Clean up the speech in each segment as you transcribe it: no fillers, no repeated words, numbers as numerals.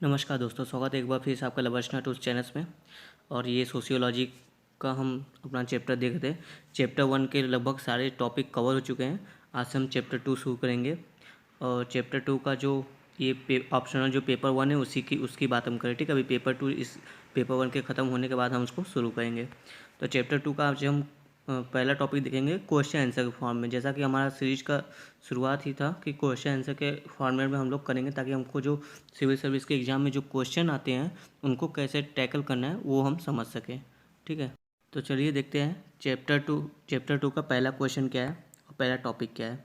नमस्कार दोस्तों, स्वागत है एक बार फिर से आपका लवर्सना टूल्स चैनल्स में। और ये सोशियोलॉजी का हम अपना चैप्टर देख रहे हैं। चैप्टर 1 के लगभग सारे टॉपिक कवर हो चुके हैं। आज से हम चैप्टर 2 शुरू करेंगे। और चैप्टर 2 का जो ये ऑप्शनल जो पेपर 1 है उसकी बात हम करें। ठीक है, अभी पेपर 2 इस पेपर 1 के ख़त्म होने के बाद हम उसको शुरू करेंगे। तो चैप्टर 2 का आज हम पहला टॉपिक देखेंगे क्वेश्चन आंसर के फॉर्म में। जैसा कि हमारा सीरीज का शुरुआत ही था कि क्वेश्चन आंसर के फॉर्मेट में हम लोग करेंगे, ताकि हमको जो सिविल सर्विस के एग्ज़ाम में जो क्वेश्चन आते हैं उनको कैसे टैकल करना है वो हम समझ सकें। ठीक है, तो चलिए देखते हैं चैप्टर टू का पहला क्वेश्चन क्या है और पहला टॉपिक क्या है।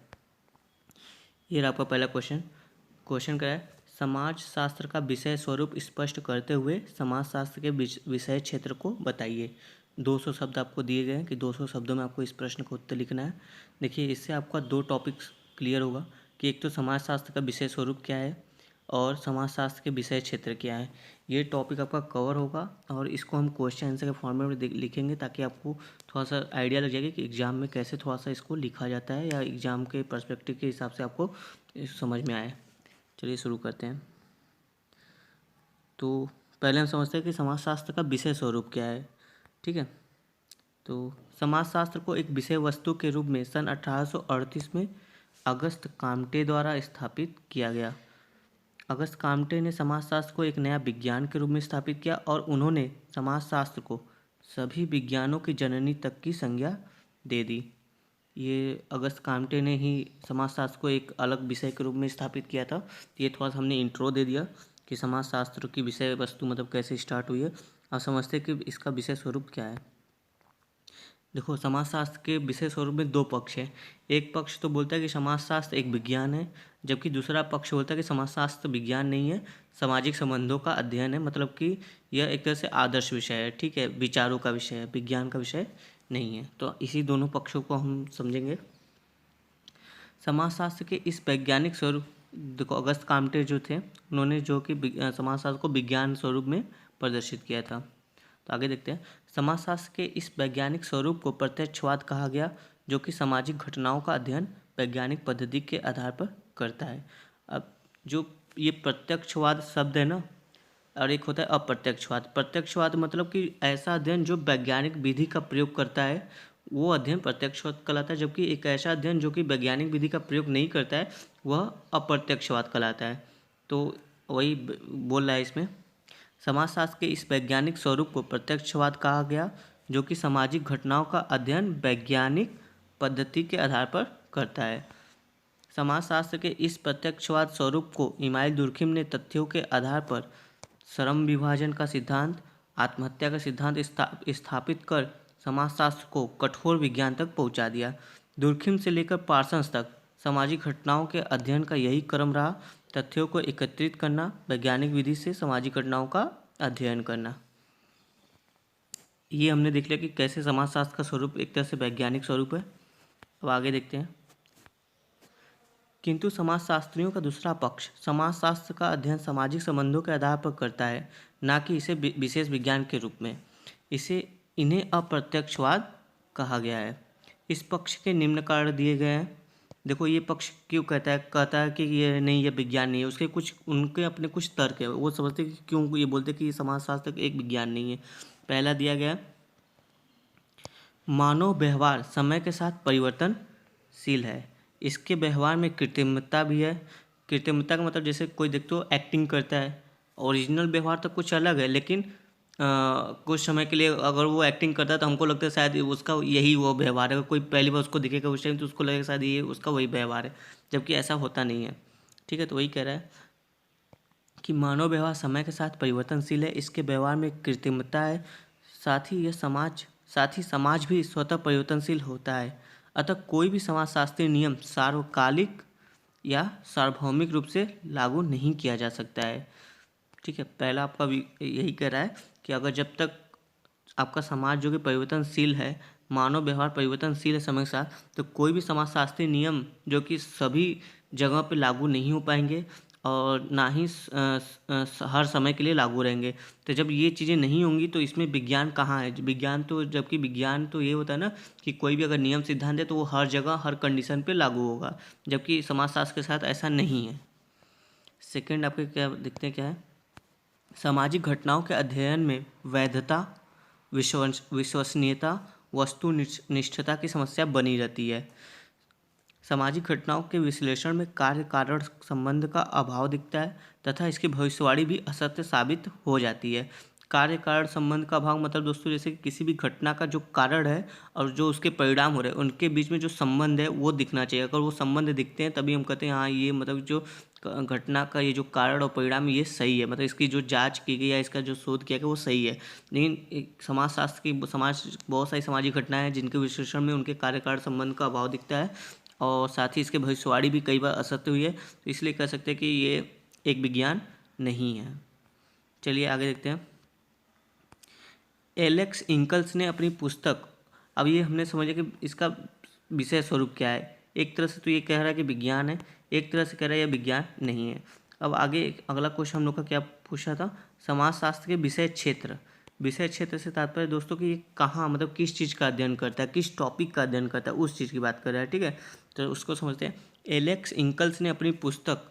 ये रहा आपका पहला क्वेश्चन क्या है। समाज शास्त्र का विषय स्वरूप स्पष्ट करते हुए समाज शास्त्र के विषय क्षेत्र को बताइए। 200 शब्द आपको दिए गए हैं कि 200 शब्दों में आपको इस प्रश्न का उत्तर लिखना है। देखिए, इससे आपका दो टॉपिक्स क्लियर होगा कि एक तो समाज शास्त्र का विषय स्वरूप क्या है और समाज शास्त्र के विषय क्षेत्र क्या है। ये टॉपिक आपका कवर होगा और इसको हम क्वेश्चन आंसर के फॉर्मेट में लिखेंगे, ताकि आपको थोड़ा सा आइडिया लग जाएगा कि एग्ज़ाम में कैसे थोड़ा सा इसको लिखा जाता है, या एग्ज़ाम के पर्सपेक्टिव के हिसाब से आपको समझ में आए। चलिए शुरू करते हैं। तो पहले हम समझते हैं कि समाजशास्त्र का विषय स्वरूप क्या है। ठीक है, तो समाजशास्त्र को एक विषय वस्तु के रूप में सन 1838 में अगस्त काम्टे द्वारा स्थापित किया गया। अगस्त काम्टे ने समाजशास्त्र को एक नया विज्ञान के रूप में स्थापित किया और उन्होंने समाजशास्त्र को सभी विज्ञानों की जननी तक की संज्ञा दे दी। ये अगस्त काम्टे ने ही समाजशास्त्र को एक अलग विषय के रूप में स्थापित किया था। ये थोड़ा सा हमने इंट्रो दे दिया कि समाजशास्त्र की विषय वस्तु मतलब कैसे स्टार्ट हुई है। अब समझते हैं कि इसका विषय स्वरूप क्या है। देखो, समाजशास्त्र के विषय स्वरूप में दो पक्ष हैं। एक पक्ष तो बोलता है कि समाजशास्त्र एक विज्ञान है, जबकि दूसरा पक्ष बोलता है कि समाजशास्त्र विज्ञान नहीं है, सामाजिक संबंधों का अध्ययन है। मतलब कि यह एक तरह से आदर्श विषय है। ठीक है, विचारों का विषय है, विज्ञान का विषय नहीं है। तो इसी दोनों पक्षों को हम समझेंगे। समाजशास्त्र के इस वैज्ञानिक स्वरूप, देखो अगस्त काम्टे जो थे उन्होंने जो कि समाजशास्त्र को विज्ञान स्वरूप में प्रदर्शित किया था। तो आगे देखते हैं। समाजशास्त्र के इस वैज्ञानिक स्वरूप को प्रत्यक्षवाद कहा गया, जो कि सामाजिक घटनाओं का अध्ययन वैज्ञानिक पद्धति के आधार पर करता है। अब जो ये प्रत्यक्षवाद शब्द है ना, और एक होता है अप्रत्यक्षवाद। प्रत्यक्षवाद मतलब कि ऐसा अध्ययन जो वैज्ञानिक विधि का प्रयोग करता है, वो अध्ययन प्रत्यक्षवाद कहलाता है। जबकि एक ऐसा अध्ययन जो कि वैज्ञानिक विधि का प्रयोग नहीं करता है, वह अप्रत्यक्षवाद कहलाता है। तो वही बोल रहा है इसमें। समाजशास्त्र के इस वैज्ञानिक स्वरूप को प्रत्यक्षवाद कहा गया, जो कि सामाजिक घटनाओं का अध्ययन वैज्ञानिक पद्धति के आधार पर करता है। समाजशास्त्र के इस प्रत्यक्षवाद स्वरूप को इमाइल दुर्खिम ने तथ्यों के आधार पर श्रम विभाजन का सिद्धांत, आत्महत्या का सिद्धांत स्थापित कर समाजशास्त्र को कठोर विज्ञान तक पहुंचा दिया। दुर्खिम से लेकर पार्सन्स तक सामाजिक घटनाओं के अध्ययन का यही क्रम रहा। तथ्यों को एकत्रित करना, वैज्ञानिक विधि से सामाजिक घटनाओं का अध्ययन करना। ये हमने देख लिया कि कैसे समाजशास्त्र का स्वरूप एक तरह से वैज्ञानिक स्वरूप है। अब आगे देखते हैं। किंतु समाजशास्त्रियों का दूसरा पक्ष समाजशास्त्र का अध्ययन सामाजिक संबंधों के आधार पर करता है, न कि इसे विशेष विज्ञान के रूप में। इन्हें अप्रत्यक्षवाद कहा गया है। इस पक्ष के निम्न कारण दिए गए हैं। देखो, ये पक्ष क्यों कहता है कि ये नहीं, ये विज्ञान नहीं है। उसके कुछ उनके अपने कुछ तर्क है। वो समझते हैं कि क्यों ये बोलते हैं कि ये समाजशास्त्र एक विज्ञान नहीं है। पहला दिया गया, मानव व्यवहार समय के साथ परिवर्तनशील है। इसके व्यवहार में कृत्रिमता भी है। कृत्रिमता का मतलब जैसे कोई देखते हो एक्टिंग करता है, ओरिजिनल व्यवहार तो कुछ अलग है, लेकिन कुछ समय के लिए अगर वो एक्टिंग करता है तो हमको लगता है शायद उसका यही वो व्यवहार है। अगर कोई पहली बार उसको दिखेगा उस टाइम तो उसको लगेगा शायद ये उसका वही व्यवहार है, जबकि ऐसा होता नहीं है। ठीक है, तो वही कह रहा है कि मानव व्यवहार समय के साथ परिवर्तनशील है, इसके व्यवहार में कृत्रिमता है। साथ ही समाज भी स्वतः परिवर्तनशील होता है। अतः कोई भी समाजशास्त्रीय नियम सार्वकालिक या सार्वभौमिक रूप से लागू नहीं किया जा सकता है। ठीक है, पहला आपका भी यही कह रहा है कि अगर जब तक आपका समाज जो कि परिवर्तनशील है, मानव व्यवहार परिवर्तनशील है समय के साथ, तो कोई भी समाजशास्त्रीय नियम जो कि सभी जगह पे लागू नहीं हो पाएंगे और ना ही हर समय के लिए लागू रहेंगे। तो जब ये चीज़ें नहीं होंगी तो इसमें विज्ञान कहाँ है। जबकि विज्ञान तो ये होता है ना कि कोई भी अगर नियम सिद्धांत है तो वो हर जगह हर कंडीशन पे लागू होगा, जबकि समाजशास्त्र के साथ ऐसा नहीं है। सेकेंड आपके क्या देखते हैं क्या है। सामाजिक घटनाओं के अध्ययन में वैधता, विश्वसनीयता, वस्तुनिष्ठता की समस्या बनी रहती है। सामाजिक घटनाओं के विश्लेषण में कार्य कारण संबंध का अभाव दिखता है तथा इसकी भविष्यवाणी भी असत्य साबित हो जाती है। कार्य कारण संबंध का अभाव मतलब दोस्तों जैसे कि किसी भी घटना का जो कारण है और जो उसके परिणाम हो रहे हैं उनके बीच में जो संबंध है वो दिखना चाहिए। अगर वो संबंध दिखते हैं तभी हम कहते हैं हाँ ये मतलब जो घटना का ये जो कारण और परिणाम ये सही है, मतलब इसकी जो जांच की गई या इसका जो शोध किया गया वो सही है। लेकिन समाजशास्त्र की बहुत सारी सामाजिक घटनाएं हैं जिनके विश्लेषण में उनके कार्य कारण संबंध का अभाव दिखता है और साथ ही इसके भविष्यवाणी भी कई बार असत्य हुई है, तो इसलिए कह सकते हैं कि ये एक विज्ञान नहीं है। चलिए आगे देखते हैं। एलेक्स इंकल्स ने अपनी पुस्तक, अब ये हमने समझा कि इसका विषय स्वरूप क्या है। एक तरह से तो ये कह रहा है कि विज्ञान है, एक तरह से कह रहा है यह विज्ञान नहीं है। अब आगे अगला क्वेश्चन हम लोग का क्या पूछा था, समाजशास्त्र के विषय क्षेत्र। विषय क्षेत्र से तात्पर्य दोस्तों कि ये कहाँ मतलब किस चीज़ का अध्ययन करता है, किस टॉपिक का अध्ययन करता है, उस चीज़ की बात कर रहा है। ठीक है, तो उसको समझते हैं। एलेक्स इंकल्स ने अपनी पुस्तक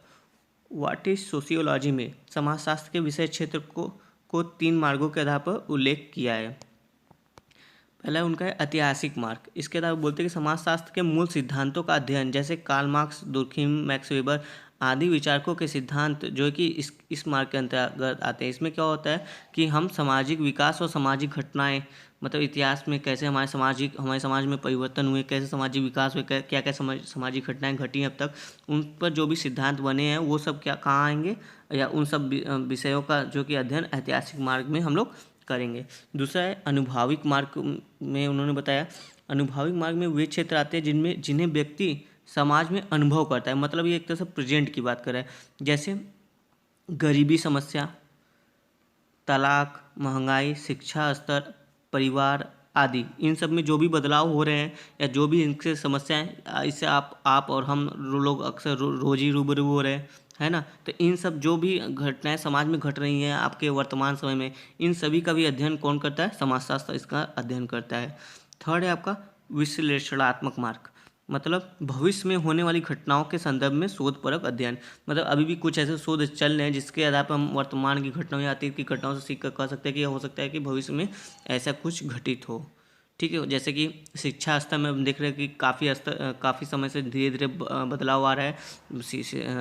व्हाट इज सोशियोलॉजी में समाजशास्त्र के विषय क्षेत्र को 3 मार्गों के आधार पर उल्लेख किया है। पहला उनका है ऐतिहासिक मार्ग। इसके आधार पर बोलते हैं कि समाजशास्त्र के मूल सिद्धांतों का अध्ययन, जैसे Karl Marx, Durkheim, Max Weber आदि विचारकों के सिद्धांत जो कि इस मार्ग के अंतर्गत आते हैं। इसमें क्या होता है कि हम सामाजिक विकास और सामाजिक घटनाएं, मतलब इतिहास में कैसे हमारे समाज में परिवर्तन हुए, कैसे सामाजिक विकास हुए, क्या क्या सामाजिक घटनाएं घटी हैं अब तक, उन पर जो भी सिद्धांत बने हैं वो सब क्या कहाँ आएंगे, या उन सब विषयों का जो कि अध्ययन ऐतिहासिक मार्ग में हम लोग करेंगे। दूसरा है अनुभाविक मार्ग में उन्होंने बताया, अनुभाविक मार्ग में वे क्षेत्र आते हैं जिन्हें व्यक्ति समाज में अनुभव करता है, मतलब ये एक तरह से प्रेजेंट की बात कर रहा है। जैसे गरीबी समस्या, तलाक, महंगाई, शिक्षा स्तर, परिवार आदि, इन सब में जो भी बदलाव हो रहे हैं या जो भी इनसे समस्याएं, इससे आप और हम लोग अक्सर रोज ही रूबरू हो रहे हैं, है ना। तो इन सब जो भी घटनाएं समाज में घट रही हैं आपके वर्तमान समय में, इन सभी का भी अध्ययन कौन करता है, समाजशास्त्र इसका अध्ययन करता है। थर्ड है आपका विश्लेषणात्मक मार्ग, मतलब भविष्य में होने वाली घटनाओं के संदर्भ में शोधपरक अध्ययन, मतलब अभी भी कुछ ऐसे शोध चल रहे हैं जिसके आधार पर हम वर्तमान की घटनाओं या अतीत की घटनाओं से सीख कर कह सकते हैं कि हो सकता है कि भविष्य में ऐसा कुछ घटित हो। ठीक है, जैसे कि शिक्षा स्तर में हम देख रहे हैं कि काफ़ी समय से धीरे धीरे बदलाव आ रहा है,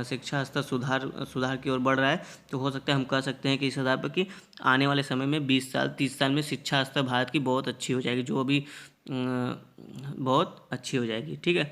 शिक्षा स्तर सुधार की ओर बढ़ रहा है। तो हो सकता है हम कह सकते हैं कि इस आधार पर कि आने वाले समय में 20 साल 30 साल में शिक्षा स्तर भारत की बहुत अच्छी हो जाएगी, जो अभी बहुत अच्छी हो जाएगी। ठीक है,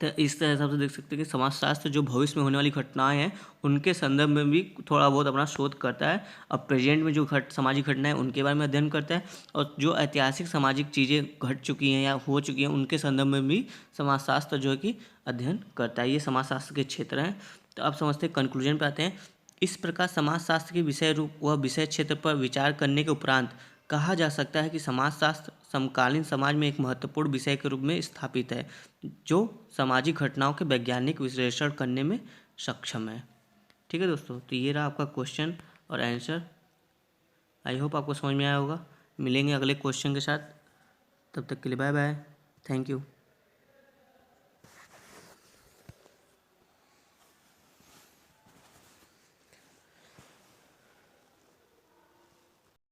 तो इस तरह हिसाब से देख सकते हैं कि समाजशास्त्र जो भविष्य में होने वाली घटनाएं हैं उनके संदर्भ में भी थोड़ा बहुत अपना शोध करता है, और प्रेजेंट में जो सामाजिक घटनाएं उनके बारे में अध्ययन करता है, और जो ऐतिहासिक सामाजिक चीज़ें घट चुकी हैं या हो चुकी हैं उनके संदर्भ में भी समाजशास्त्र जो है कि अध्ययन करता है। ये समाजशास्त्र के क्षेत्र हैं। तो अब समझते हैं, कंक्लूजन पर आते हैं। इस प्रकार समाजशास्त्र के विषय रूप व विषय क्षेत्र पर विचार करने के उपरांत कहा जा सकता है कि समाजशास्त्र समकालीन समाज में एक महत्वपूर्ण विषय के रूप में स्थापित है, जो सामाजिक घटनाओं के वैज्ञानिक विश्लेषण करने में सक्षम है। ठीक है दोस्तों, तो ये रहा आपका क्वेश्चन और आंसर। आई होप आपको समझ में आया होगा। मिलेंगे अगले क्वेश्चन के साथ, तब तक के लिए बाय बाय, थैंक यू।